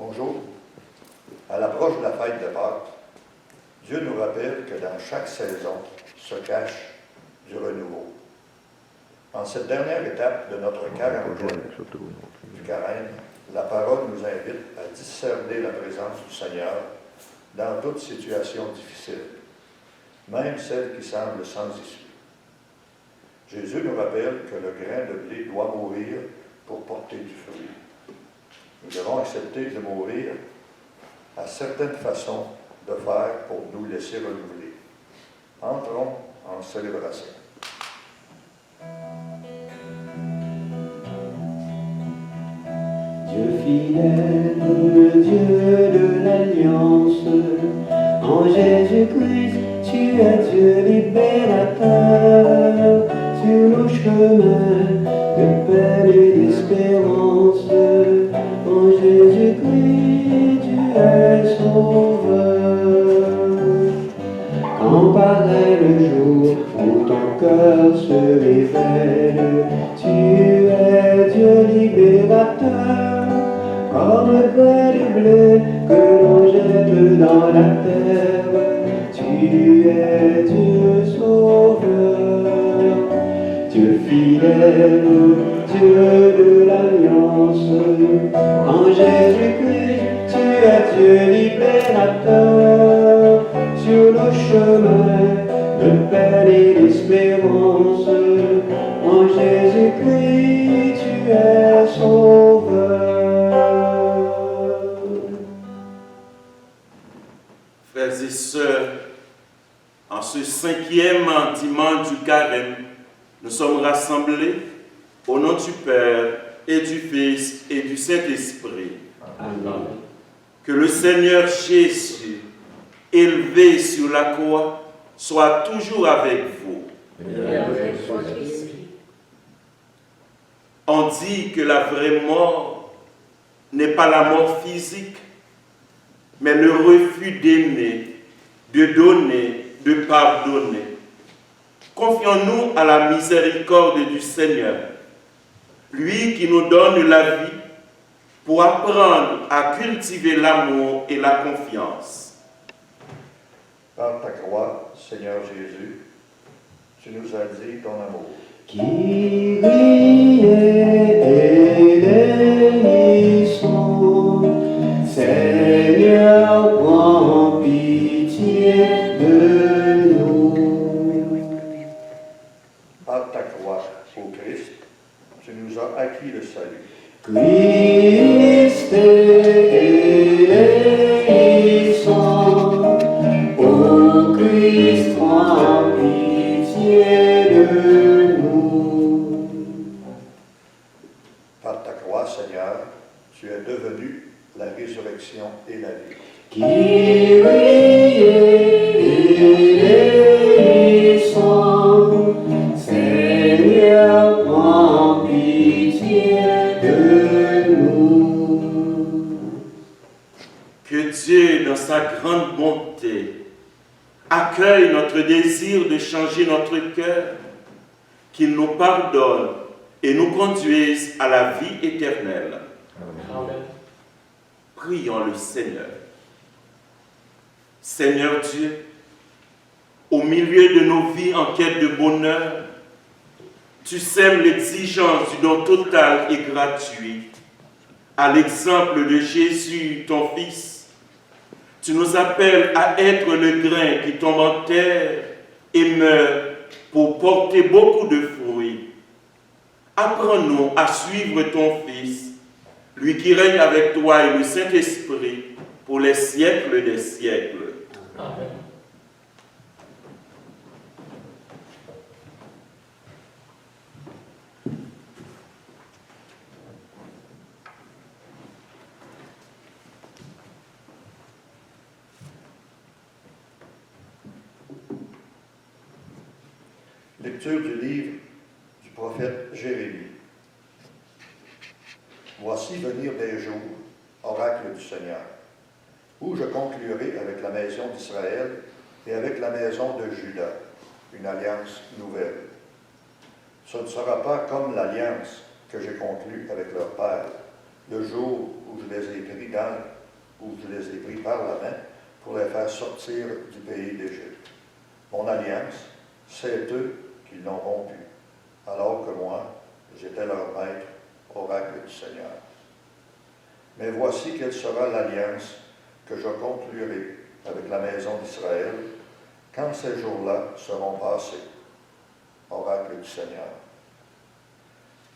Bonjour. À l'approche de la fête de Pâques, Dieu nous rappelle que dans chaque saison se cache du renouveau. En cette dernière étape de notre quarantaine du carême, la parole nous invite à discerner la présence du Seigneur dans toute situation difficile, même celle qui semble sans issue. Jésus nous rappelle que le grain de blé doit mourir pour porter du fruit. Nous devons accepter de mourir à certaines façons de faire pour nous laisser renouveler. Entrons en célébration. Dieu fidèle, Dieu de l'Alliance, en Jésus-Christ, tu es Dieu libérateur, sur nos chemins de paix et d'espérance, en Jésus-Christ, tu es sauveur. Quand paraît le jour où ton cœur se révèle, tu es Dieu libérateur, comme le grain de blé que l'on jette dans la terre, tu es Dieu sauveur. Dieu fidèle, Dieu de l'Alliance, en Jésus-Christ, tu es Dieu libérateur, sur nos chemins de paix et d'espérance, en Jésus-Christ, tu es sauveur. Frères et sœurs, en ce 5e dimanche du carême, nous sommes rassemblés au nom du Père et du Fils et du Saint-Esprit. Amen. Que le Seigneur Jésus, élevé sur la croix, soit toujours avec vous. On dit que la vraie mort n'est pas la mort physique, mais le refus d'aimer, de donner, de pardonner. Confions-nous à la miséricorde du Seigneur, lui qui nous donne la vie pour apprendre à cultiver l'amour et la confiance. Par ta croix, Seigneur Jésus, tu nous as dit ton amour. Kyrie eleison, Seigneur, prends pitié de nous. Par ta croix, ô Christ, tu nous as acquis le salut. Christ éleison, ô Christ, prends pitié de nous. Par ta croix, Seigneur, tu es devenu la résurrection et la vie. Kyrie eleison, Seigneur, prends pitié de nous. Que Dieu, dans sa grande bonté, accueille notre désir de changer notre cœur, qu'il nous pardonne et nous conduise à la vie éternelle. Amen. Prions le Seigneur. Seigneur Dieu, au milieu de nos vies en quête de bonheur, tu sèmes l'exigence du don total et gratuit. À l'exemple de Jésus, ton Fils, tu nous appelles à être le grain qui tombe en terre et meurt pour porter beaucoup de fruits. Apprends-nous à suivre ton Fils, lui qui règne avec toi et le Saint-Esprit pour les siècles des siècles. Amen. Lecture du livre du prophète Jérémie. Voici venir des jours, oracle du Seigneur, où je conclurai avec la maison d'Israël et avec la maison de Juda une alliance nouvelle. Ce ne sera pas comme l'alliance que j'ai conclue avec leur père, le jour où je les ai pris dans où je les ai pris par la main pour les faire sortir du pays d'Égypte. Mon alliance, c'est eux qui l'ont rompue, alors que moi, j'étais leur maître, oracle du Seigneur. Mais voici quelle sera l'alliance que je conclurai avec la maison d'Israël quand ces jours-là seront passés, oracle du Seigneur.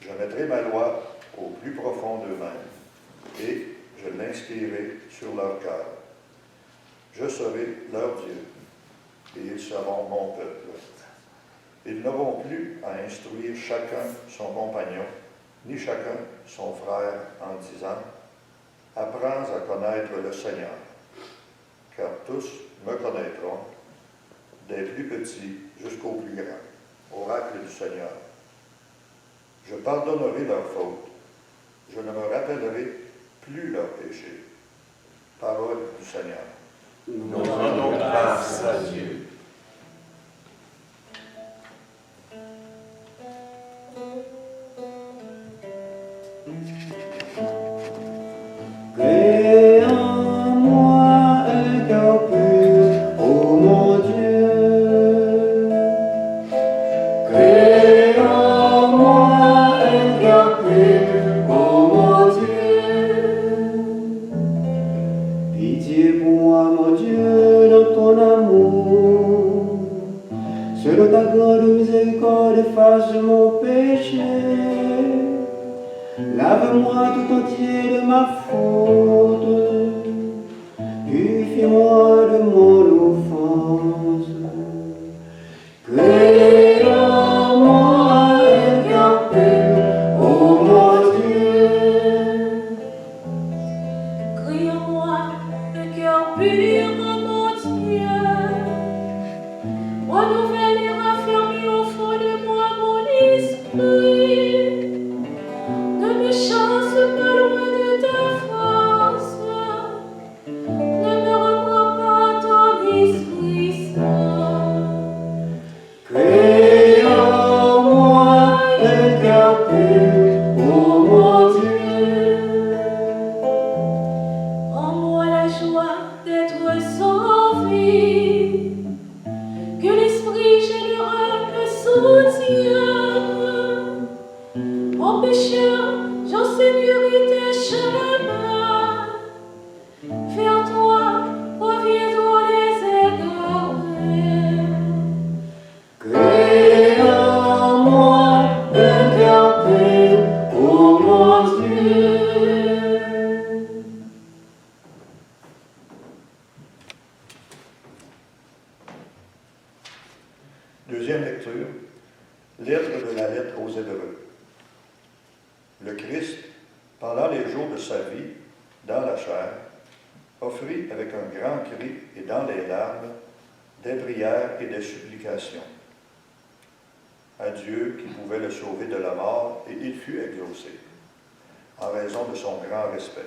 Je mettrai ma loi au plus profond d'eux-mêmes et je l'inscrirai sur leur cœur. Je serai leur Dieu et ils seront mon peuple. Ils n'auront plus à instruire chacun son compagnon, ni chacun son frère en disant « Apprends à connaître le Seigneur, car tous me connaîtront, des plus petits jusqu'aux plus grands, oracle du Seigneur. Je pardonnerai leurs fautes, je ne me rappellerai plus leurs péchés. » Parole du Seigneur. Nous rendons grâce à Dieu. Crée en moi un cœur pur, ô mon Dieu. Crée en moi un cœur pur, ô mon Dieu. Pitié pour moi, mon Dieu, dans ton amour. Selon ta grande miséricorde, efface mon péché. Lave-moi tout entier de ma faute, purifie-moi de mon offense. Crée en moi un cœur pur, ô mon Dieu. Crée en moi un cœur pur, ô mon Dieu. Renouvelle et raffermis au fond de moi mon esprit. Ne me chasse pas loin de ta force, ne me reprends pas ton esprit saint. Crée en moi un cœur pur, ô mon Dieu. En moi la joie d'être sauvé, que l'esprit généreux me soutienne. Mon pécheur, j'enseignerai tes chemins. Vers toi reviendront les égarés. Crée en moi un cœur pur, ô mon Dieu. Deuxième lecture, lettre de la lettre aux Hébreux. Le Christ, pendant les jours de sa vie, dans la chair, offrit avec un grand cri et dans les larmes des prières et des supplications à Dieu qui pouvait le sauver de la mort, et il fut exaucé, en raison de son grand respect.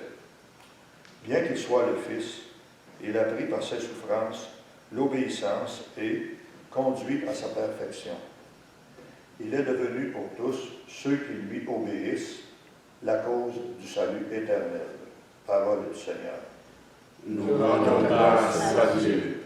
Bien qu'il soit le Fils, il apprit par ses souffrances l'obéissance et conduit à sa perfection. Il est devenu pour tous ceux qui lui obéissent la cause du salut éternel. Parole du Seigneur. Nous rendons grâce à Dieu.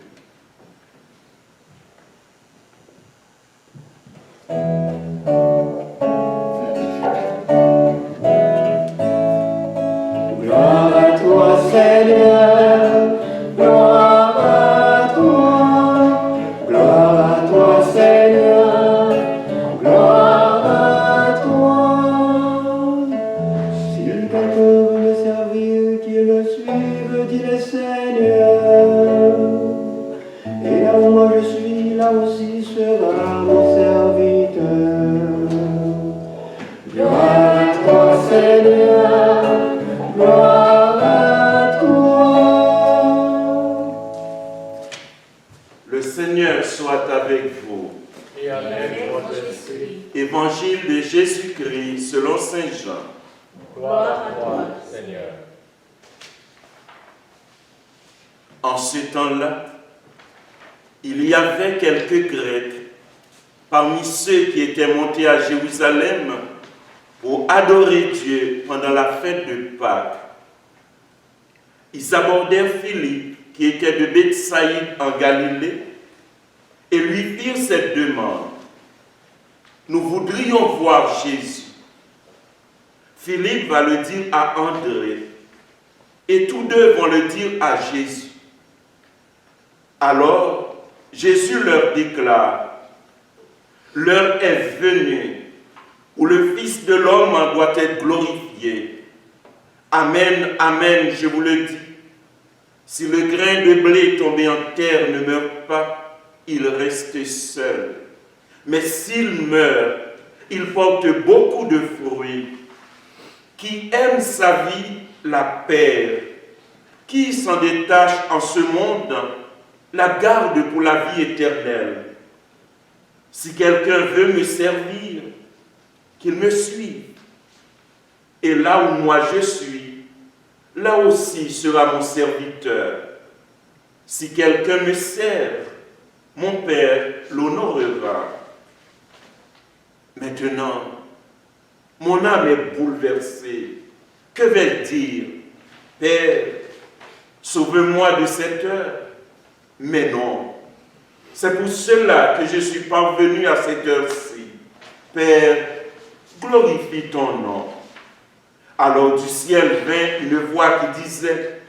Gloire à toi, Seigneur, gloire à toi, gloire à toi, Seigneur, gloire à toi. Si quelqu'un veut me servir, qu'il me suive, dit le Seigneur. Et là où moi je suis, là aussi sera mon serviteur. Gloire à toi, Seigneur, gloire à toi. Le Seigneur soit avec vous. Et avec votre esprit. Évangile de Jésus-Christ selon Saint Jean. Gloire à toi, Seigneur. En ce temps-là, il y avait quelques Grecs parmi ceux qui étaient montés à Jérusalem pour adorer Dieu pendant la fête de Pâques. ils abordèrent Philippe, qui était de Bethsaïde en Galilée, et lui firent cette demande. Nous voudrions voir Jésus. Philippe va le dire à André, et tous deux vont le dire à Jésus. Alors, Jésus leur déclare, l'heure est venue où le Fils de l'homme doit être glorifié. Amen, amen, je vous le dis. Si le grain de blé tombé en terre ne meurt pas, il reste seul. Mais s'il meurt, il porte beaucoup de fruits. Qui aime sa vie la perd. Qui s'en détache en ce monde la garde pour la vie éternelle. Si quelqu'un veut me servir, qu'il me suive. Et là où moi je suis, là aussi sera mon serviteur. Si quelqu'un me sert, mon Père l'honorera. Maintenant, mon âme est bouleversée. Que vais-je dire? Père, sauve-moi de cette heure. Mais non, c'est pour cela que je suis parvenu à cette heure-ci. Père, glorifie ton nom. Alors du ciel vint une voix qui disait,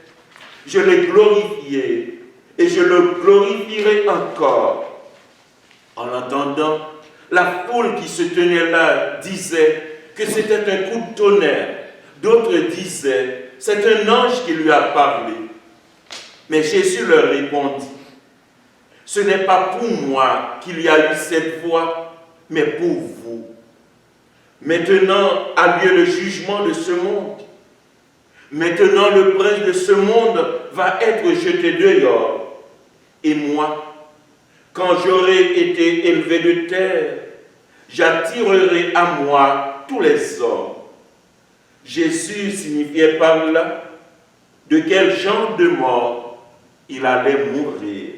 je l'ai glorifié et je le glorifierai encore. En l'entendant, la foule qui se tenait là disait que c'était un coup de tonnerre. D'autres disaient, c'est un ange qui lui a parlé. Mais Jésus leur répondit, ce n'est pas pour moi qu'il y a eu cette voix, mais pour vous. Maintenant a lieu le jugement de ce monde. Maintenant le prince de ce monde va être jeté dehors. Et moi, quand j'aurai été élevé de terre, j'attirerai à moi tous les hommes. Jésus signifiait par là de quel genre de mort il allait mourir.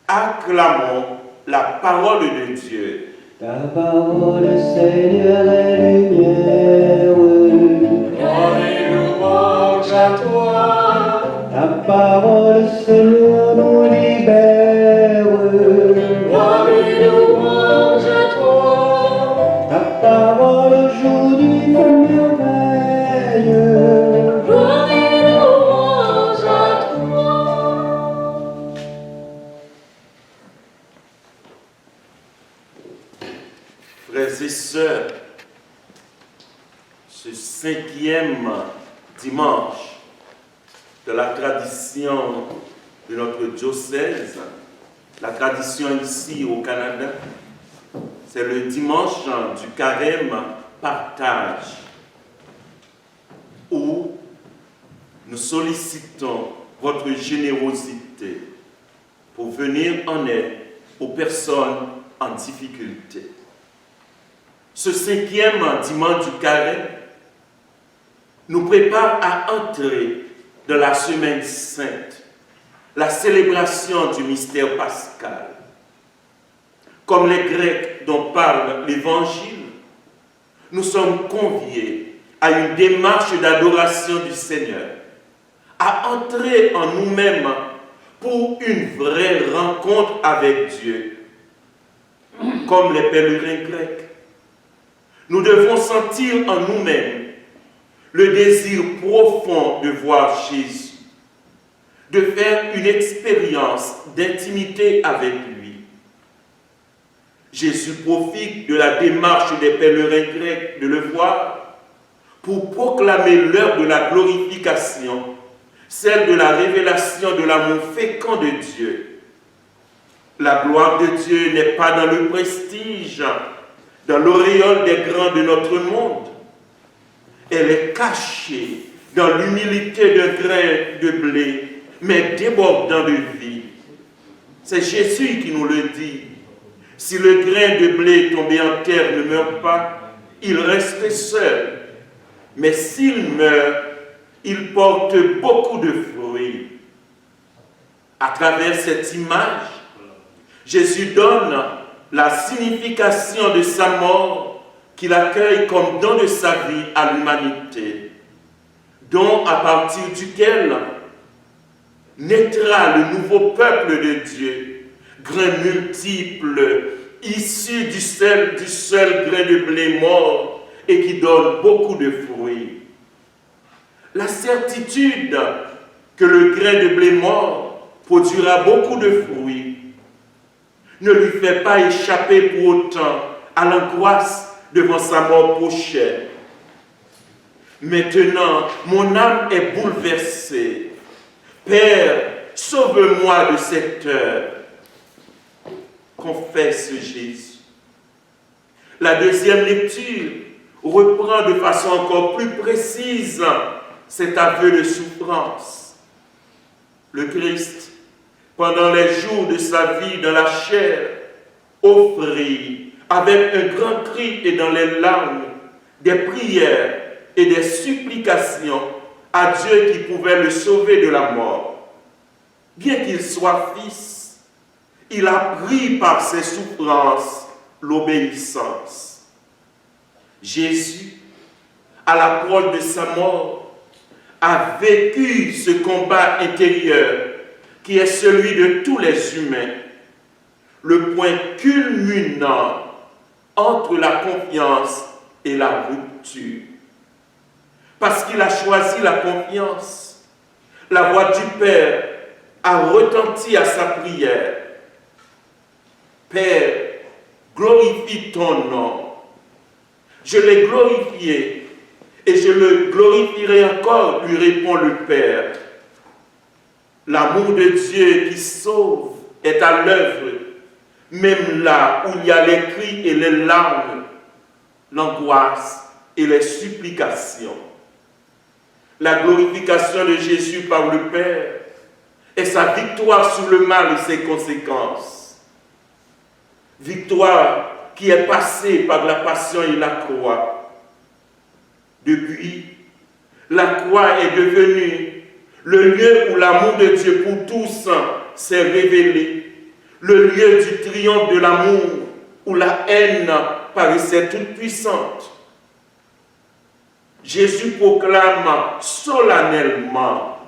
Acclamons la parole de Dieu. Ta parole, Seigneur, est lumière. Gloire et louange à toi. Ta parole, Seigneur, nous libère. Gloire et louange à toi. Ta parole aujourd'hui fait merveille. Gloire et louange à toi. Frères et sœurs, ce 5e dimanche de la tradition de notre diocèse, la tradition ici au Canada, c'est le dimanche du carême partage, où nous sollicitons votre générosité pour venir en aide aux personnes en difficulté. Ce 5e dimanche du carême nous prépare à entrer dans la semaine sainte, la célébration du mystère pascal. Comme les Grecs dont parle l'Évangile, nous sommes conviés à une démarche d'adoration du Seigneur, à entrer en nous-mêmes pour une vraie rencontre avec Dieu. Comme les pèlerins grecs, nous devons sentir en nous-mêmes le désir profond de voir Jésus, de faire une expérience d'intimité avec lui. Jésus profite de la démarche des pèlerins grecs de le voir pour proclamer l'heure de la glorification, celle de la révélation de l'amour fécond de Dieu. La gloire de Dieu n'est pas dans le prestige, dans l'auréole des grands de notre monde. Elle est cachée dans l'humilité d'un grain de blé, mais débordant de vie. C'est Jésus qui nous le dit. Si le grain de blé tombé en terre ne meurt pas, il reste seul. Mais s'il meurt, il porte beaucoup de fruits. À travers cette image, Jésus donne la signification de sa mort qu'il accueille comme don de sa vie à l'humanité. dont à partir duquel naîtra le nouveau peuple de Dieu, grains multiples, issus du seul grain de blé mort et qui donne beaucoup de fruits. La certitude que le grain de blé mort produira beaucoup de fruits ne lui fait pas échapper pour autant à l'angoisse devant sa mort prochaine. Maintenant, mon âme est bouleversée. Père, sauve-moi de cette heure. Confesse Jésus. La deuxième lecture reprend de façon encore plus précise cet aveu de souffrance. Le Christ, pendant les jours de sa vie dans la chair, offrit avec un grand cri et dans les larmes des prières et des supplications à Dieu qui pouvait le sauver de la mort. Bien qu'il soit fils, il a pris par ses souffrances l'obéissance. Jésus, à l'approche de sa mort, a vécu ce combat intérieur qui est celui de tous les humains, le point culminant entre la confiance et la rupture. Parce qu'il a choisi la confiance, la voix du Père a retenti à sa prière. Père, glorifie ton nom. Je l'ai glorifié et je le glorifierai encore, lui répond le Père. L'amour de Dieu qui sauve est à l'œuvre, même là où il y a les cris et les larmes, l'angoisse et les supplications. La glorification de Jésus par le Père est sa victoire sur le mal et ses conséquences. Victoire qui est passée par la passion et la croix. Depuis, la croix est devenue le lieu où l'amour de Dieu pour tous s'est révélé, le lieu du triomphe de l'amour où la haine paraissait toute puissante. Jésus proclame solennellement: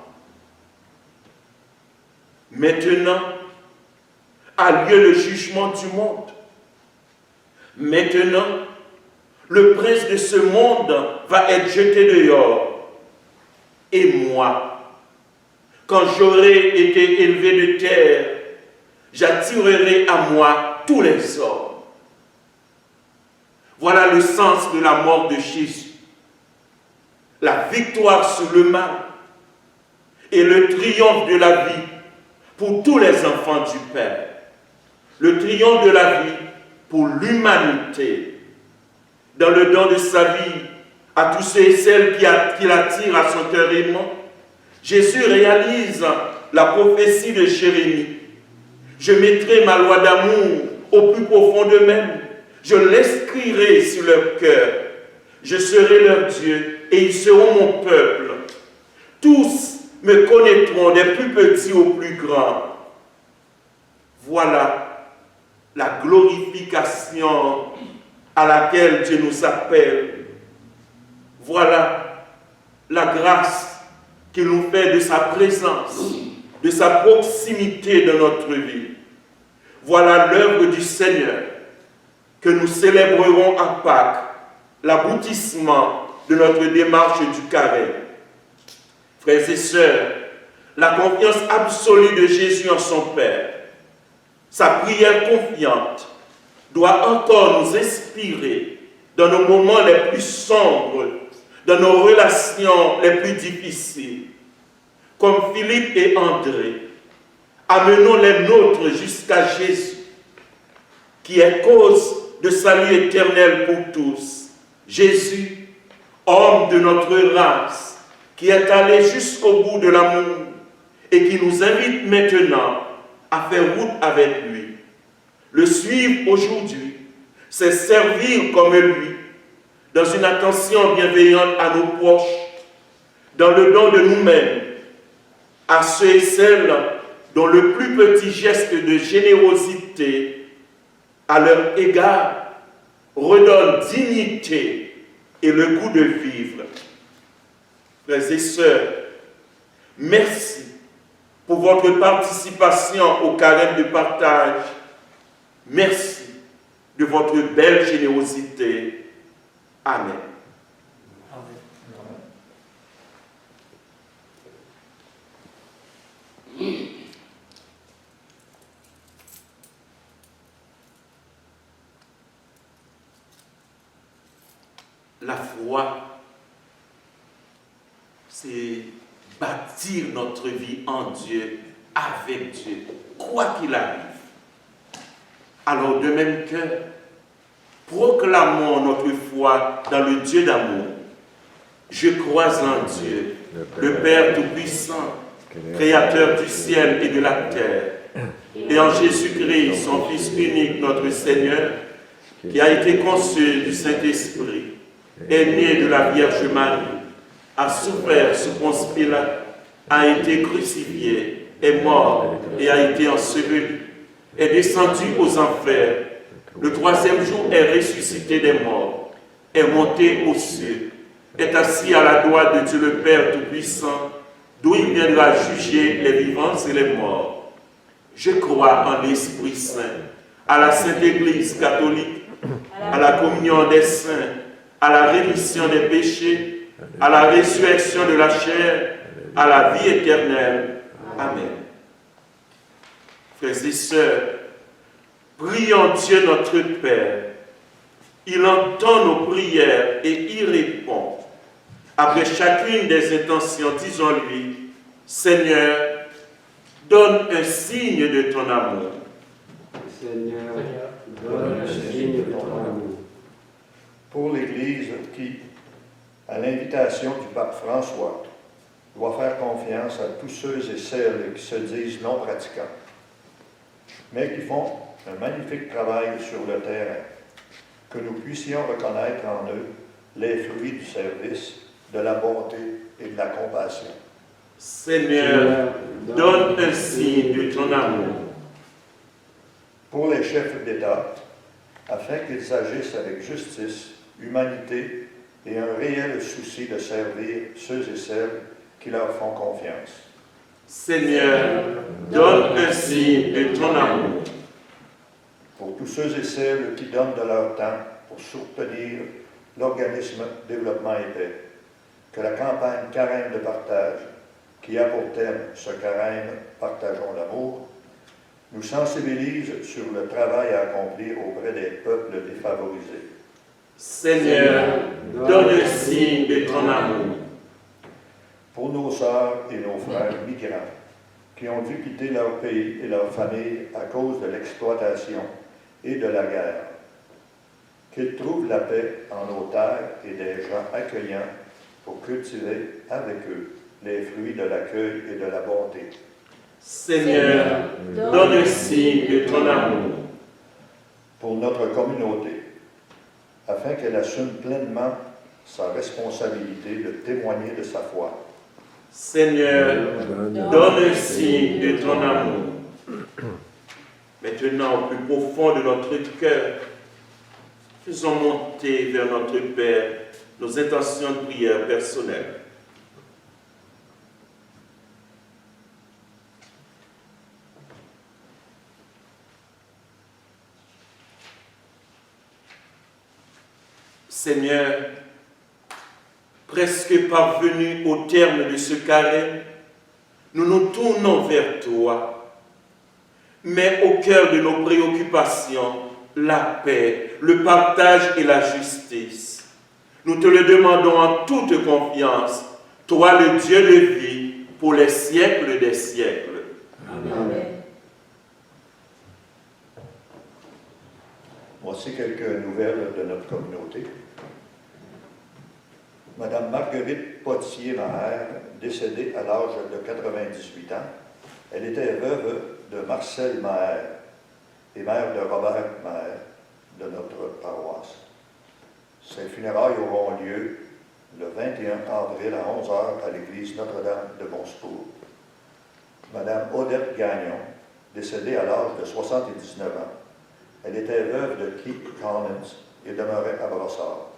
maintenant a lieu le jugement du monde. Maintenant, le prince de ce monde va être jeté dehors. Et moi, quand j'aurai été élevé de terre, j'attirerai à moi tous les hommes. Voilà le sens de la mort de Jésus. La victoire sur le mal et le triomphe de la vie pour tous les enfants du Père. Le triomphe de la vie pour l'humanité. Dans le don de sa vie à tous ceux et celles qui l'attirent à son cœur aimant, Jésus réalise la prophétie de Jérémie. Je mettrai ma loi d'amour au plus profond d'eux-mêmes. Je l'inscrirai sur leur cœur. Je serai leur Dieu et ils seront mon peuple. Tous me connaîtront, des plus petits aux plus grands. Voilà la glorification à laquelle Dieu nous appelle. Voilà la grâce qu'il nous fait de sa présence, de sa proximité dans notre vie. Voilà l'œuvre du Seigneur que nous célébrerons à Pâques, l'aboutissement de notre démarche du carême. Frères et sœurs, la confiance absolue de Jésus en son Père, sa prière confiante, doit encore nous inspirer dans nos moments les plus sombres, dans nos relations les plus difficiles. Comme Philippe et André, amenons les nôtres jusqu'à Jésus, qui est cause de salut éternel pour tous. Jésus, homme de notre race, qui est allé jusqu'au bout de l'amour et qui nous invite maintenant à faire route avec lui. Le suivre aujourd'hui, c'est servir comme lui, dans une attention bienveillante à nos proches, dans le don de nous-mêmes, à ceux et celles dont le plus petit geste de générosité à leur égard redonne dignité et le goût de vivre. frères et sœurs, merci pour votre participation au carême de partage. Merci de votre belle générosité. Amen. La foi, c'est bâtir notre vie en Dieu, avec Dieu, quoi qu'il arrive. Alors, de même que proclamons notre foi dans le Dieu d'amour. Je crois en Dieu, le Père Tout-Puissant, Créateur du ciel et de la terre, et en Jésus-Christ, son Fils unique, notre Seigneur, qui a été conçu du Saint-Esprit, est né de la Vierge Marie, a souffert sous Ponce Pilate, a été crucifié, est mort et a été enseveli, est descendu aux enfers, le troisième jour est ressuscité des morts, est monté aux cieux, est assis à la droite de Dieu le Père Tout-Puissant, d'où il viendra juger les vivants et les morts. Je crois en l'Esprit Saint, à la Sainte Église catholique, à la communion des saints, à la rémission des péchés, à la résurrection de la chair, à la vie éternelle. Amen. Frères et sœurs, prions Dieu notre Père. Il entend nos prières et y répond. Après chacune des intentions, disons-lui, Seigneur, donne un signe de ton amour. Seigneur, donne un signe de ton amour. Pour l'Église qui, à l'invitation du pape François, doit faire confiance à tous ceux et celles qui se disent non pratiquants, mais qui font un magnifique travail sur le terrain, que nous puissions reconnaître en eux les fruits du service, de la bonté et de la compassion. Seigneur, donne un signe de ton amour. Pour les chefs d'État, afin qu'ils agissent avec justice, humanité et un réel souci de servir ceux et celles qui leur font confiance. Seigneur, donne un signe de ton amour. Pour tous ceux et celles qui donnent de leur temps pour soutenir l'organisme Développement et Paix, que la campagne Carême de partage, qui a pour thème ce carême Partageons l'amour, nous sensibilise sur le travail à accomplir auprès des peuples défavorisés. Seigneur, donne un signe de ton amour. Pour nos sœurs et nos frères migrants, qui ont dû quitter leur pays et leur famille à cause de l'exploitation et de la guerre, qu'ils trouvent la paix en nos terres et des gens accueillants pour cultiver avec eux les fruits de l'accueil et de la bonté. Seigneur, donne un signe de ton amour. Pour notre communauté, afin qu'elle assume pleinement sa responsabilité de témoigner de sa foi. Seigneur, donne un signe de ton amour. Maintenant, au plus profond de notre cœur, faisons monter vers notre Père nos intentions de prière personnelles. Seigneur, presque parvenus au terme de ce carême, nous nous tournons vers toi. Mais au cœur de nos préoccupations, la paix, le partage et la justice. Nous te le demandons en toute confiance, toi le Dieu de vie, pour les siècles des siècles. Amen. Voici quelques nouvelles de notre communauté. Madame Marguerite Potier-Maher, décédée à l'âge de 98 ans, elle était veuve de Marcel Maher et mère de Robert Maher de notre paroisse. Ces funérailles auront lieu le 21 avril à 11h à l'église Notre-Dame de Bonsecours. Madame Odette Gagnon, décédée à l'âge de 79 ans, elle était veuve de Keith Collins et demeurait à Brossard.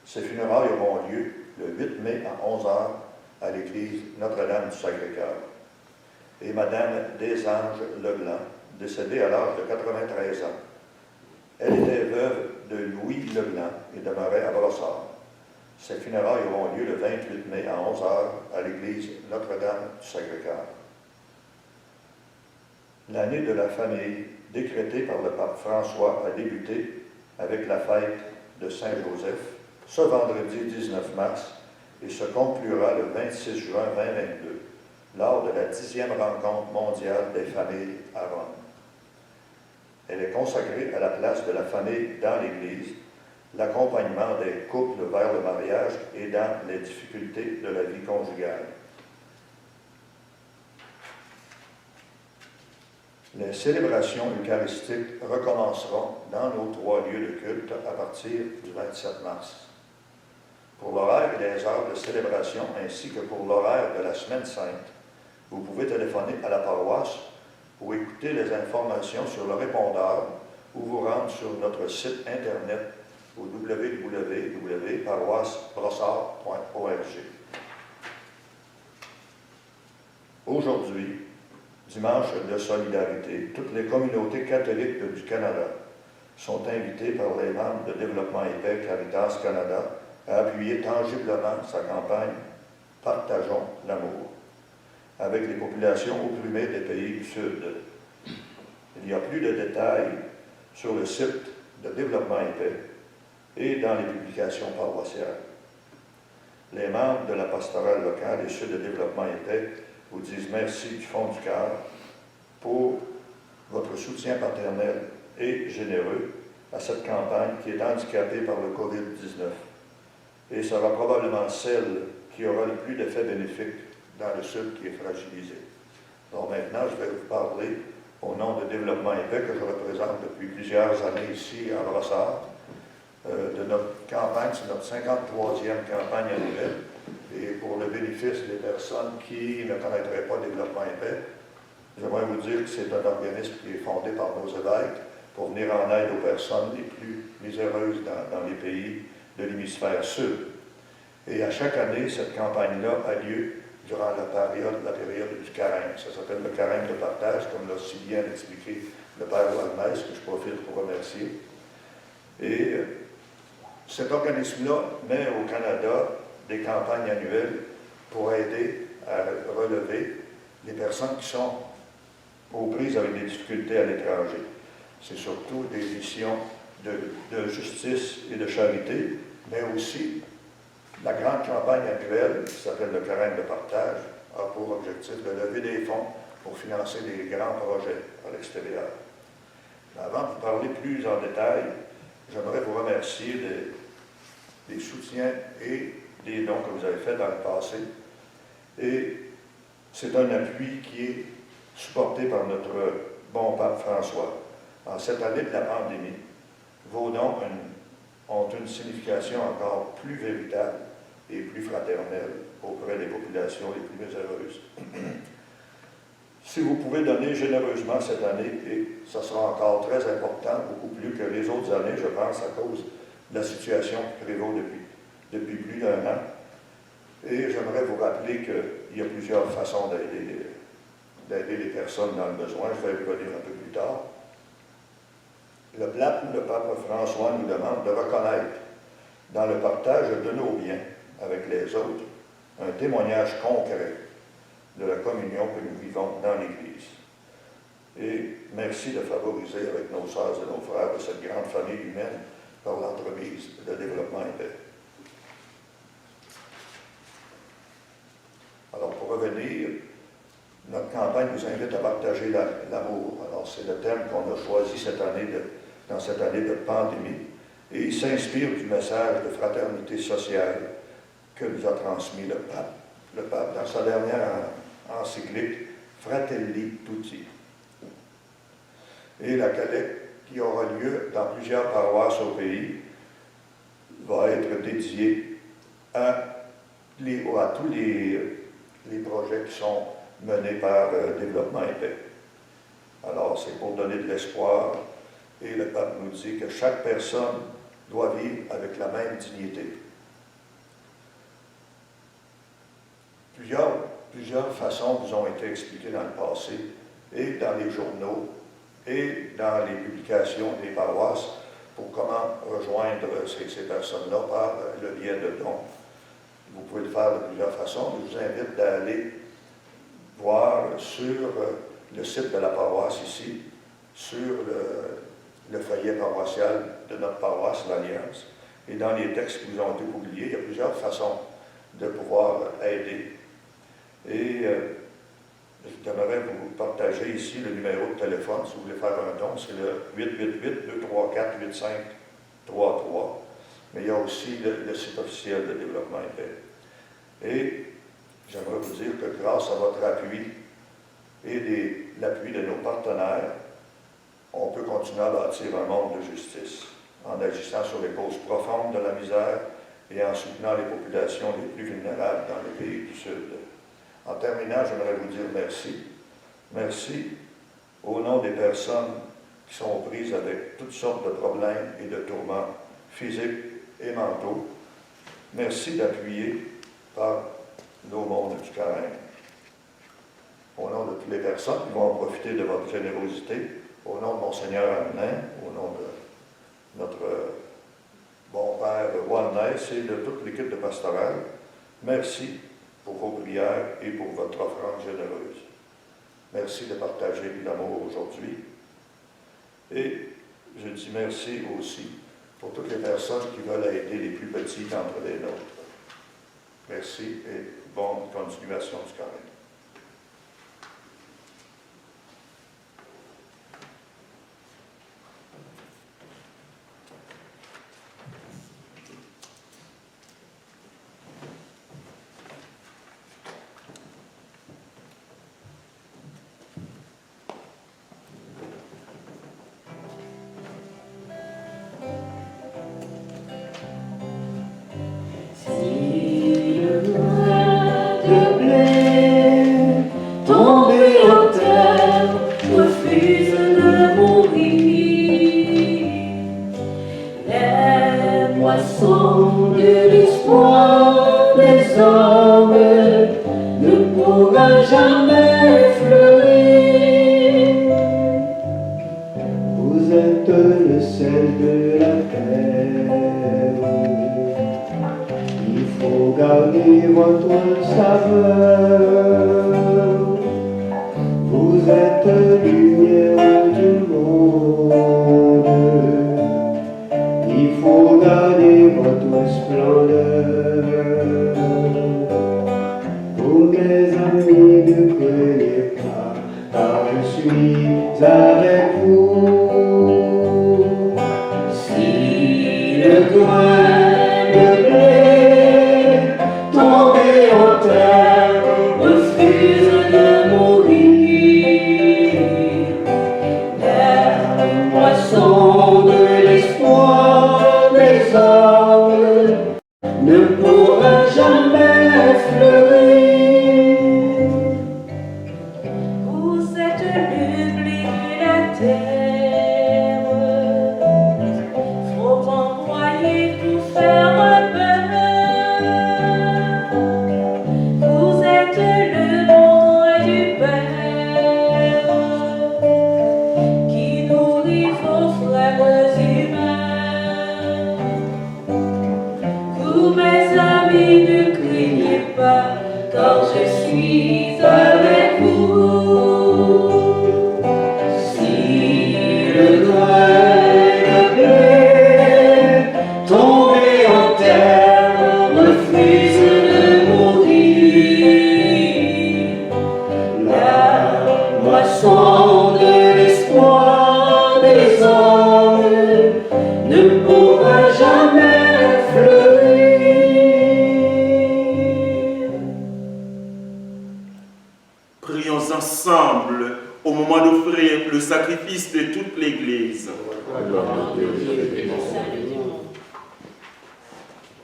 Ces funérailles auront lieu le 8 mai à 11h à l'église Notre-Dame du Sacré-Cœur. Et Madame Desanges Leblanc, décédée à l'âge de 93 ans. Elle était veuve de Louis Leblanc et demeurait à Brossard. Ses funérailles auront lieu le 28 mai à 11 h à l'église Notre-Dame du Sacré-Cœur. L'année de la famille, décrétée par le pape François, a débuté avec la fête de Saint-Joseph, ce vendredi 19 mars, et se conclura le 26 juin 2022, lors de la 10e rencontre mondiale des familles à Rome. Elle est consacrée à la place de la famille dans l'Église, l'accompagnement des couples vers le mariage et dans les difficultés de la vie conjugale. Les célébrations eucharistiques recommenceront dans nos 3 lieux de culte à partir du 27 mars. Pour l'horaire et les heures de célébration, ainsi que pour l'horaire de la Semaine Sainte, vous pouvez téléphoner à la paroisse pour écouter les informations sur le répondeur ou vous rendre sur notre site Internet au www.paroissebrossard.org. Aujourd'hui, dimanche de solidarité, toutes les communautés catholiques du Canada sont invitées par les membres de Développement et Paix Caritas Canada à appuyer tangiblement sa campagne « Partageons l'amour » avec les populations opprimées des pays du Sud. Il y a plus de détails sur le site de Développement et Paix et dans les publications paroissiales. Les membres de la pastorale locale et ceux de Développement et Paix vous disent merci du fond du cœur pour votre soutien paternel et généreux à cette campagne qui est handicapée par le COVID-19 et sera probablement celle qui aura le plus d'effets bénéfiques dans le Sud qui est fragilisé. Donc maintenant, je vais vous parler au nom de Développement et Paix que je représente depuis plusieurs années ici à Brossard, de notre campagne, c'est notre 53e campagne annuelle. Et pour le bénéfice des personnes qui ne connaîtraient pas Développement et Paix, j'aimerais vous dire que c'est un organisme qui est fondé par nos évêques pour venir en aide aux personnes les plus miséreuses dans les pays de l'hémisphère sud. Et à chaque année, cette campagne-là a lieu durant la période du carême. Ça s'appelle le carême de partage, comme l'a si bien expliqué le Père Walmès, que je profite pour remercier. Et cet organisme-là met au Canada des campagnes annuelles pour aider à relever les personnes qui sont aux prises avec des difficultés à l'étranger. C'est surtout des missions de justice et de charité, mais aussi la grande campagne annuelle, qui s'appelle le carême de partage, a pour objectif de lever des fonds pour financer des grands projets à l'extérieur. Mais avant de vous parler plus en détail, j'aimerais vous remercier des soutiens et des dons que vous avez faits dans le passé. Et c'est un appui qui est supporté par notre bon pape François. En cette année de la pandémie, vos dons ont une signification encore plus véritable et plus fraternelle auprès des populations les plus miséreuses. Si vous pouvez donner généreusement cette année, et ça sera encore très important, beaucoup plus que les autres années, je pense, à cause de la situation qui prévaut depuis plus d'1 an. Et j'aimerais vous rappeler qu'il y a plusieurs façons d'aider les personnes dans le besoin. Je vais y revenir un peu plus tard. Le pape François nous demande de reconnaître dans le partage de nos biens avec les autres un témoignage concret de la communion que nous vivons dans l'Église. Et merci de favoriser avec nos sœurs et nos frères de cette grande famille humaine par l'entremise de Développement et Paix. Alors, pour revenir, notre campagne nous invite à partager l'amour. Alors, c'est le thème qu'on a choisi dans cette année de pandémie. Et il s'inspire du message de fraternité sociale que nous a transmis le pape dans sa dernière encyclique Fratelli Tutti. Et la collecte qui aura lieu dans plusieurs paroisses au pays va être dédiée à tous les projets qui sont menés par Développement et Paix. Alors, c'est pour donner de l'espoir, et le pape nous dit que chaque personne doit vivre avec la même dignité. Plusieurs façons vous ont été expliquées dans le passé, et dans les journaux, et dans les publications des paroisses, pour comment rejoindre ces personnes-là par le biais de dons. Vous pouvez le faire de plusieurs façons. Je vous invite d'aller voir sur le site de la paroisse ici, sur le feuillet paroissial de notre paroisse, l'Alliance, et dans les textes qui vous ont été publiés, il y a plusieurs façons de pouvoir aider. Et j'aimerais vous partager ici le numéro de téléphone si vous voulez faire un don, c'est le 888-234-8533. Mais il y a aussi le site officiel de Développement Épais. Et j'aimerais vous dire que grâce à votre appui et l'appui de nos partenaires, on peut continuer à bâtir un monde de justice en agissant sur les causes profondes de la misère et en soutenant les populations les plus vulnérables dans les pays du Sud. En terminant, j'aimerais vous dire merci. Merci au nom des personnes qui sont prises avec toutes sortes de problèmes et de tourments physiques et mentaux. Merci d'appuyer par l'aumône du carême. Au nom de toutes les personnes qui vont profiter de votre générosité, au nom de Monseigneur Hamelin, au nom de notre bon père Walness et de toute l'équipe de pastorale, merci pour vos prières et pour votre offrande généreuse. Merci de partager l'amour aujourd'hui. Et je dis merci aussi pour toutes les personnes qui veulent aider les plus petits d'entre les nôtres. Merci et bonne continuation du carême.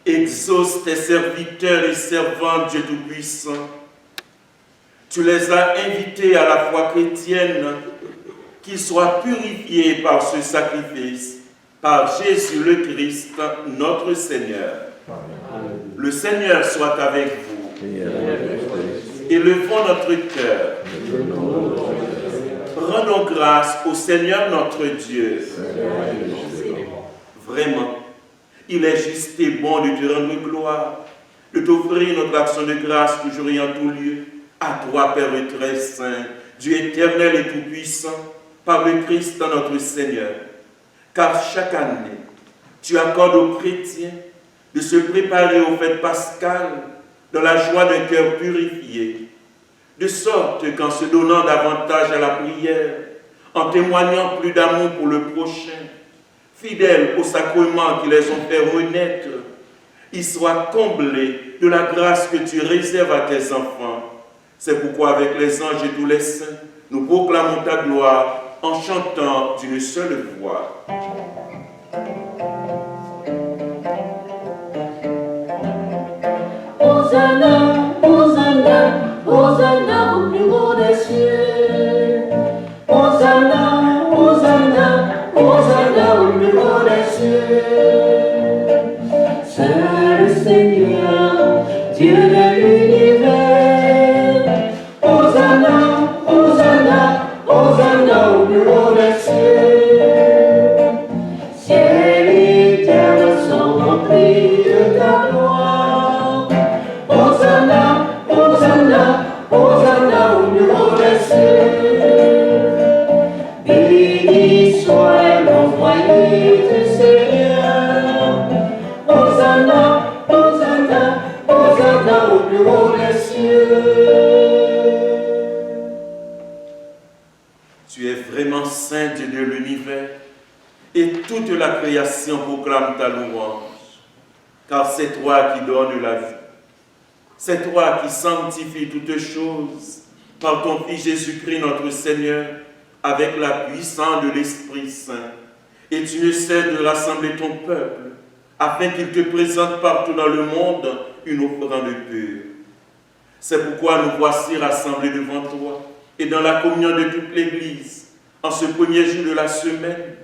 Exauce tes serviteurs et servantes, Dieu Tout-Puissant. Tu les as invités à la foi chrétienne, qu'ils soient purifiés par ce sacrifice, par Jésus le Christ, notre Seigneur. Le Seigneur soit avec vous. Élevons notre cœur. Rendons grâce au Seigneur notre Dieu. Vraiment, il est juste et bon de te rendre gloire, de t'offrir notre action de grâce toujours et en tout lieu. À toi, Père très saint, Dieu éternel et tout-puissant, par le Christ notre Seigneur. Car chaque année, tu accordes aux chrétiens de se préparer aux fêtes pascales dans la joie d'un cœur purifié, de sorte qu'en se donnant davantage à la prière, en témoignant plus d'amour pour le prochain, fidèles aux sacrements qui les ont fait renaître, ils soient comblés de la grâce que tu réserves à tes enfants. C'est pourquoi avec les anges et tous les saints, nous proclamons ta gloire en chantant d'une seule voix. Hosanna, Hosanna, Hosanna au plus haut des cieux. Hosanna, Hosanna, Hosanna au plus haut des cieux. C'est le Seigneur, Dieu de l'univers. Hosanna, Hosanna, Hosanna au plus haut des cieux. Ciel et terre sont remplis de ta gloire. Hosanna, Hosanna, Hosanna au plus haut des cieux. Béni soit l'envoyé du Seigneur. Hosanna, Hosanna, Hosanna au plus haut des cieux. Tu es vraiment saint Dieu de l'univers, et toute la création proclame ta louange, car c'est toi qui donnes la vie. C'est toi qui sanctifies toutes choses par ton Fils Jésus-Christ notre Seigneur, avec la puissance de l'Esprit Saint. Et tu ne cesses de rassembler ton peuple, afin qu'il te présente partout dans le monde une offrande pure. C'est pourquoi nous voici rassemblés devant toi, et dans la communion de toute l'Église, en ce premier jour de la semaine,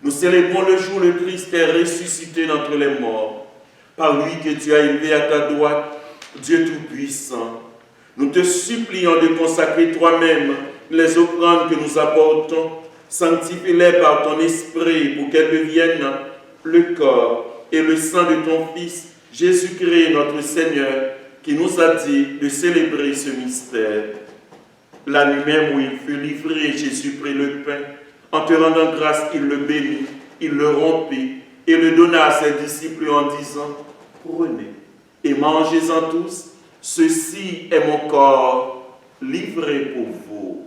nous célébrons le jour où le Christ est ressuscité d'entre les morts, par lui que tu as élevé à ta droite, Dieu Tout-Puissant. Nous te supplions de consacrer toi-même les offrandes que nous apportons, sanctifie-les par ton Esprit pour qu'elles deviennent le corps et le sang de ton Fils, Jésus-Christ notre Seigneur, qui nous a dit de célébrer ce mystère. La nuit même où il fut livré, Jésus prit le pain. En te rendant grâce, il le bénit, il le rompit et le donna à ses disciples en disant, « Prenez et mangez-en tous, ceci est mon corps livré pour vous. »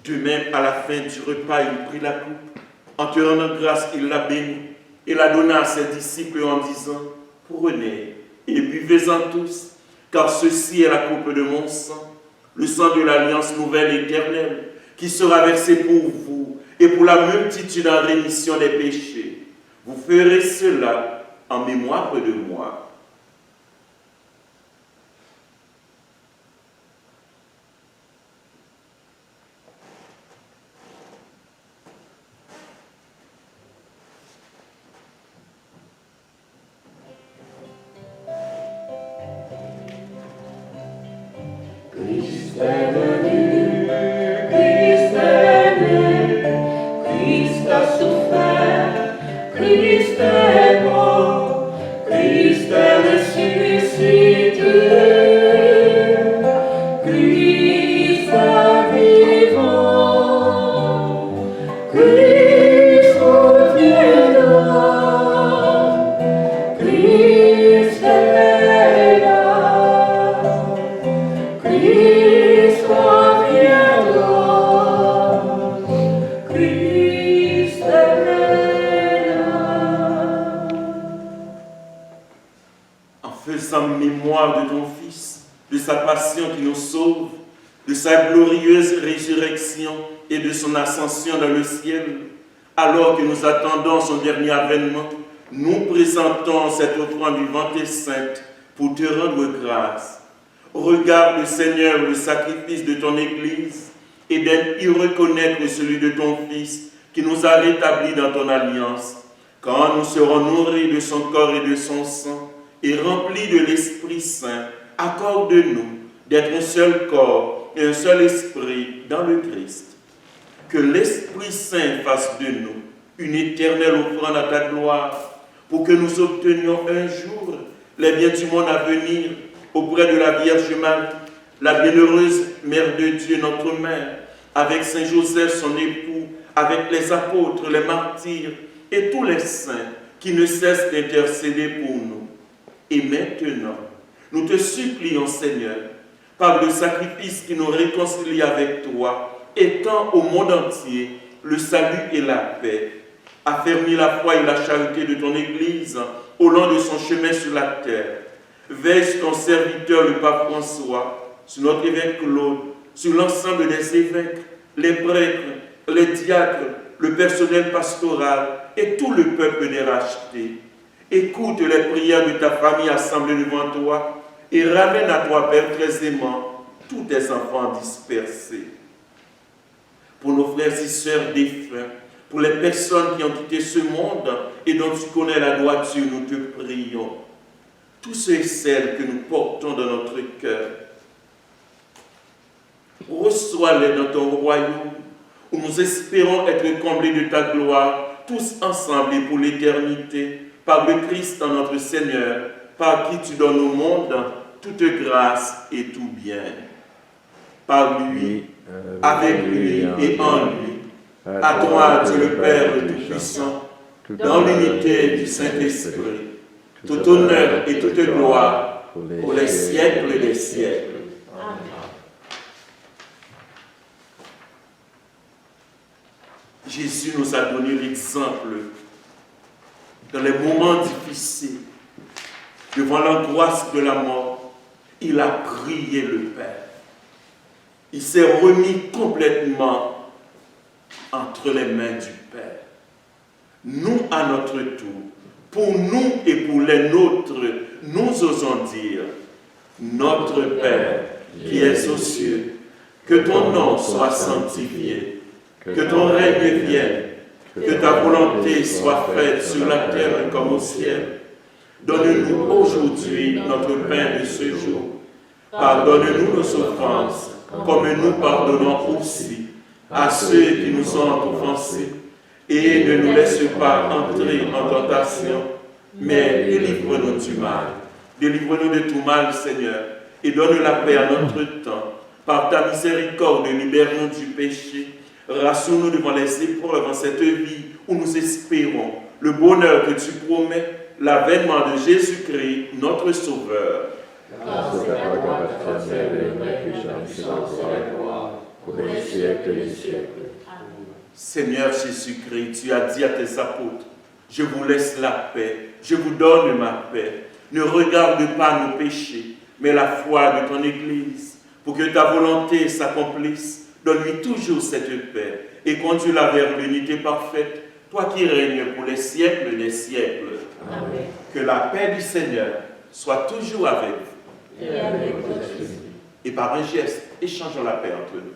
De même, à la fin du repas, il prit la coupe. En te rendant grâce, il la bénit et la donna à ses disciples en disant, « Prenez et buvez-en tous, car ceci est la coupe de mon sang, le sang de l'alliance nouvelle et éternelle, qui sera versé pour vous et pour la multitude en rémission des péchés. Vous ferez cela en mémoire de moi. » Christ est venu, Christ est né, Christ a souffert, Christ est mort, Christ est ressuscité, Christ est vivant, Christ reviendra, Christ est là. Christ reviendra, Christ est là. En faisant mémoire de ton Fils, de sa passion qui nous sauve, de sa glorieuse résurrection et de son ascension dans le ciel, alors que nous attendons son dernier avènement, nous présentons cette offrande vivante et sainte pour te rendre grâce. Regarde, Seigneur, le sacrifice de ton Église et d'aide y reconnaître celui de ton Fils qui nous a rétablis dans ton alliance. Quand nous serons nourris de son corps et de son sang et remplis de l'Esprit Saint, accorde-nous d'être un seul corps et un seul esprit dans le Christ. Que l'Esprit Saint fasse de nous une éternelle offrande à ta gloire, pour que nous obtenions un jour les biens du monde à venir auprès de la Vierge Marie, la bienheureuse Mère de Dieu, notre Mère, avec Saint Joseph, son époux, avec les apôtres, les martyrs et tous les saints qui ne cessent d'intercéder pour nous. Et maintenant, nous te supplions, Seigneur, par le sacrifice qui nous réconcilie avec toi, étends au monde entier le salut et la paix. Affermis la foi et la charité de ton Église au long de son chemin sur la terre. Veille sur ton serviteur, le pape François, sur notre évêque Claude, sur l'ensemble des évêques, les prêtres, les diacres, le personnel pastoral et tout le peuple des rachetés. Écoute les prières de ta famille assemblée devant toi et ramène à toi, Père très aimant, tous tes enfants dispersés. Pour nos frères et sœurs défunts, pour les personnes qui ont quitté ce monde et dont tu connais la droiture, nous te prions. Tous ceux et celles que nous portons dans notre cœur, reçois-les dans ton royaume, où nous espérons être comblés de ta gloire, tous ensemble et pour l'éternité, par le Christ notre Seigneur, par qui tu donnes au monde toute grâce et tout bien. Par lui, avec lui et en lui, à toi, Dieu le Père Tout-Puissant, dans l'unité du Saint-Esprit, tout honneur et toute gloire pour les siècles des siècles. Amen. Jésus nous a donné l'exemple dans les moments difficiles, devant l'angoisse de la mort. Il a prié le Père. Il s'est remis complètement entre les mains du Père. Nous, à notre tour, pour nous et pour les nôtres, nous osons dire, notre Père qui es aux cieux, que ton nom soit sanctifié, que ton règne vienne, que ta volonté soit faite sur la terre comme au ciel. Donne-nous aujourd'hui notre pain de ce jour. Pardonne-nous nos offenses, comme nous pardonnons aussi à ceux qui nous ont offensés. Et ne nous laisse pas entrer en tentation, mais délivre-nous du mal. Délivre-nous de tout mal, Seigneur, et donne la paix à notre temps. Par ta miséricorde, libère-nous du péché. Rassure-nous devant les épreuves en cette vie où nous espérons le bonheur que tu promets, l'avènement de Jésus-Christ, notre Sauveur. Pour les siècles des siècles. Seigneur Jésus-Christ, tu as dit à tes apôtres, je vous laisse la paix, je vous donne ma paix. Ne regarde pas nos péchés, mais la foi de ton Église, pour que ta volonté s'accomplisse. Donne-lui toujours cette paix et conduis-la vers l'unité parfaite, toi qui règnes pour les siècles des siècles. Amen. Que la paix du Seigneur soit toujours avec vous. Et avec votre esprit. Et par un geste, échangeons la paix entre nous.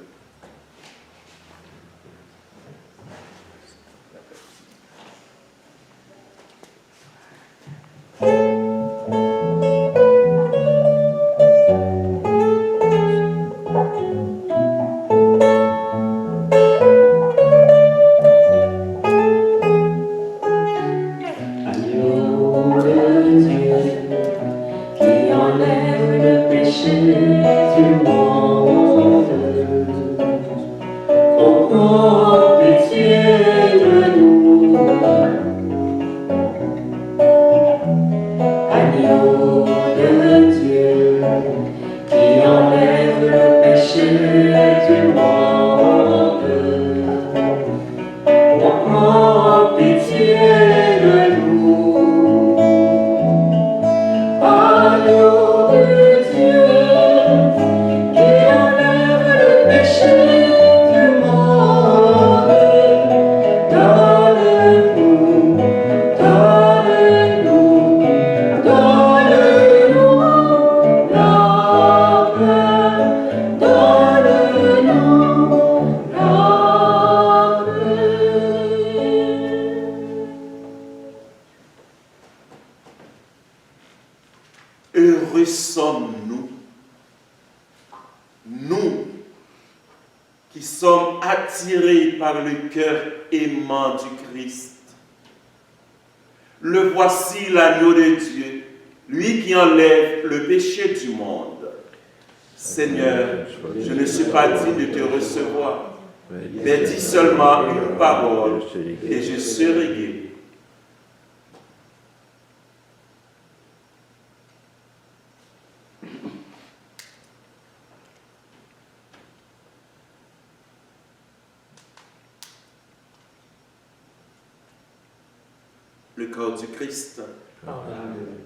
Agneau de Dieu, qui enlève le péché du monde, heureux sommes-nous, nous qui sommes attirés par le cœur aimant du Christ. Le voici l'agneau de Dieu, lui qui enlève le péché du monde. Seigneur, je ne suis pas digne de te recevoir, mais dis seulement une parole et je serai guéri. Le corps du Christ. Amen.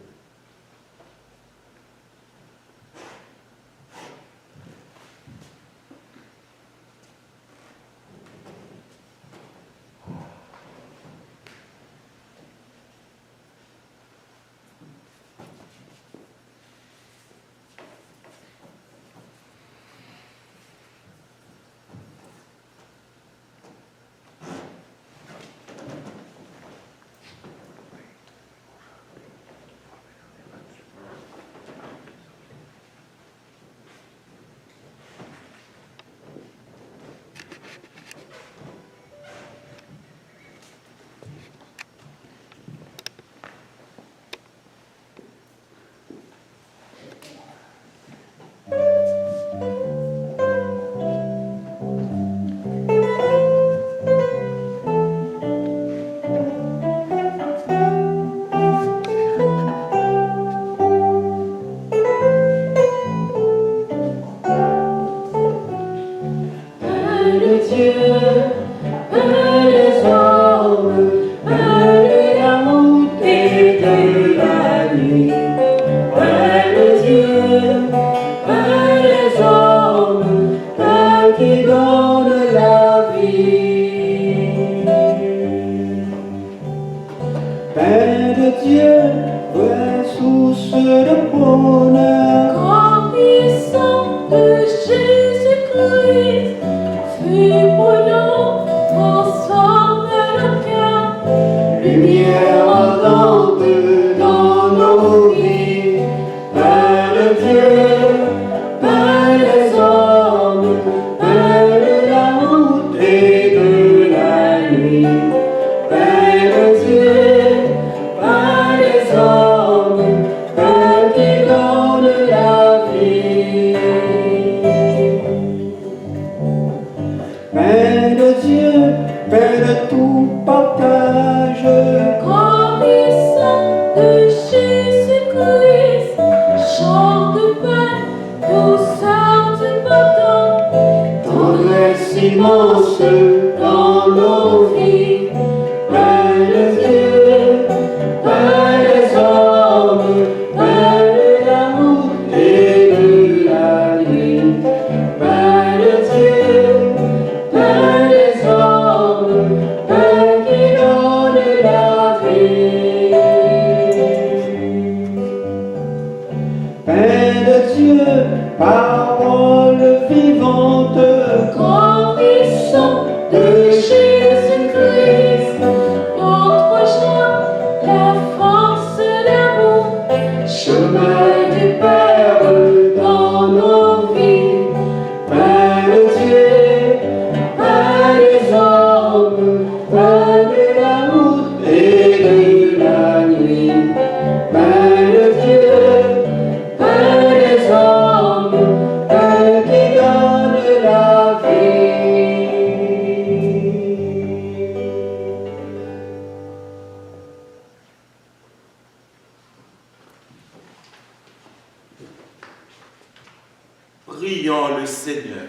Prions le Seigneur.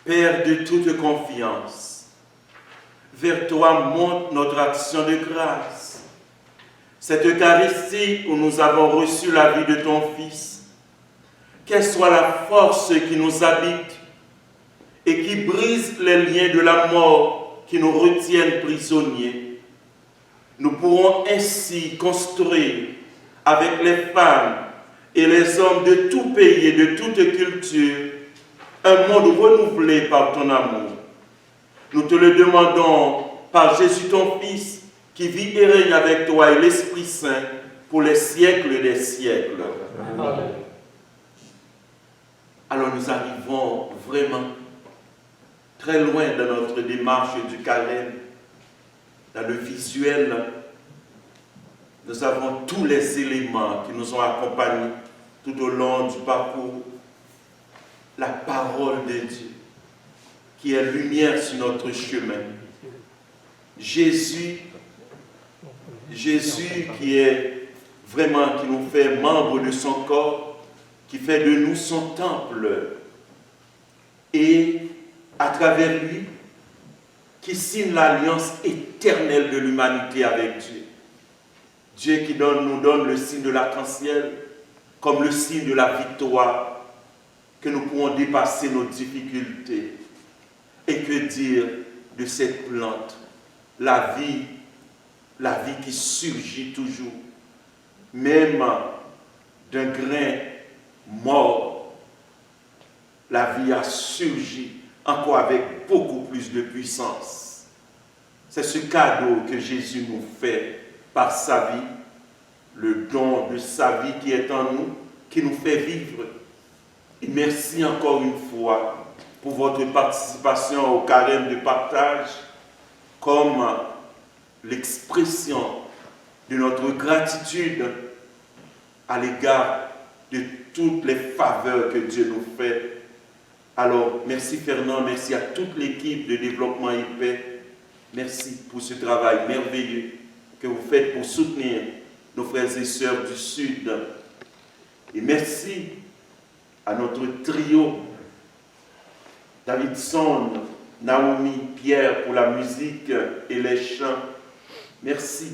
Père de toute confiance, vers toi monte notre action de grâce. Cette Eucharistie où nous avons reçu la vie de ton Fils, qu'elle soit la force qui nous habite et qui brise les liens de la mort qui nous retiennent prisonniers. Nous pourrons ainsi construire avec les femmes et les hommes de tout pays et de toute culture un monde renouvelé par ton amour. Nous te le demandons par Jésus ton Fils, qui vit et règne avec toi et l'Esprit Saint pour les siècles des siècles. Amen. Alors nous arrivons vraiment très loin dans notre démarche du carême. Dans le visuel, nous avons tous les éléments qui nous ont accompagnés tout au long du parcours. La parole de Dieu, qui est lumière sur notre chemin. Jésus qui est vraiment, qui nous fait membres de son corps, qui fait de nous son temple. Et à travers lui, qui signe l'alliance éternelle de l'humanité avec Dieu. Dieu qui nous donne le signe de l'arc-en-ciel comme le signe de la victoire, que nous pourrons dépasser nos difficultés. Et que dire de cette plante? La vie qui surgit toujours, même d'un grain mort. La vie a surgi encore avec beaucoup plus de puissance. C'est ce cadeau que Jésus nous fait par sa vie, le don de sa vie qui est en nous, qui nous fait vivre. Et merci encore une fois pour votre participation au carême de partage comme l'expression de notre gratitude à l'égard de toutes les faveurs que Dieu nous fait. Alors, merci Fernand, merci à toute l'équipe de développement IP. Merci pour ce travail merveilleux que vous faites pour soutenir nos frères et sœurs du Sud. Et merci à notre trio, Davidson, Naomi, Pierre pour la musique et les chants. Merci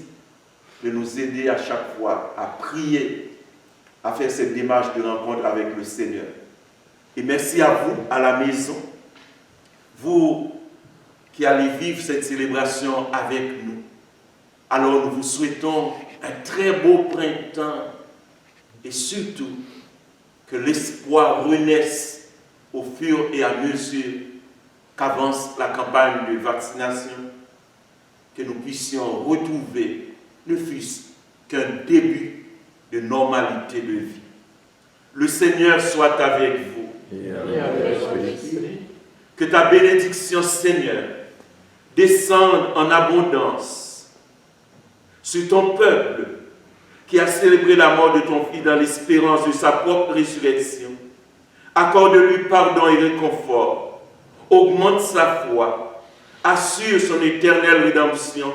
de nous aider à chaque fois à prier, à faire cette démarche de rencontre avec le Seigneur. Et merci à vous, à la maison, vous qui allez vivre cette célébration avec nous. Alors nous vous souhaitons un très beau printemps et surtout que l'espoir renaisse au fur et à mesure qu'avance la campagne de vaccination, que nous puissions retrouver, ne fût-ce qu'un début de normalité de vie. Le Seigneur soit avec vous. Et avec l'Esprit. Que ta bénédiction, Seigneur, descende en abondance sur ton peuple qui a célébré la mort de ton Fils dans l'espérance de sa propre résurrection. Accorde-lui pardon et réconfort, augmente sa foi, assure son éternelle rédemption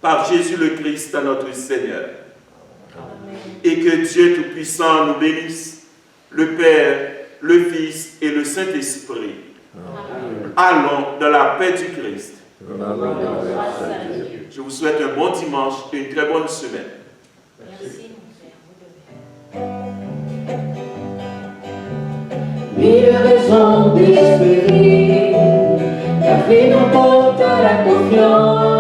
par Jésus le Christ, notre Seigneur. Amen. Et que Dieu Tout-Puissant nous bénisse, le Père, le Fils et le Saint-Esprit. Amen. Allons dans la paix du Christ. Amen. Je vous souhaite un bon dimanche et une très bonne semaine. Merci, mon Père. Mille raisons d'espérer, ta vie nous porte à la confiance.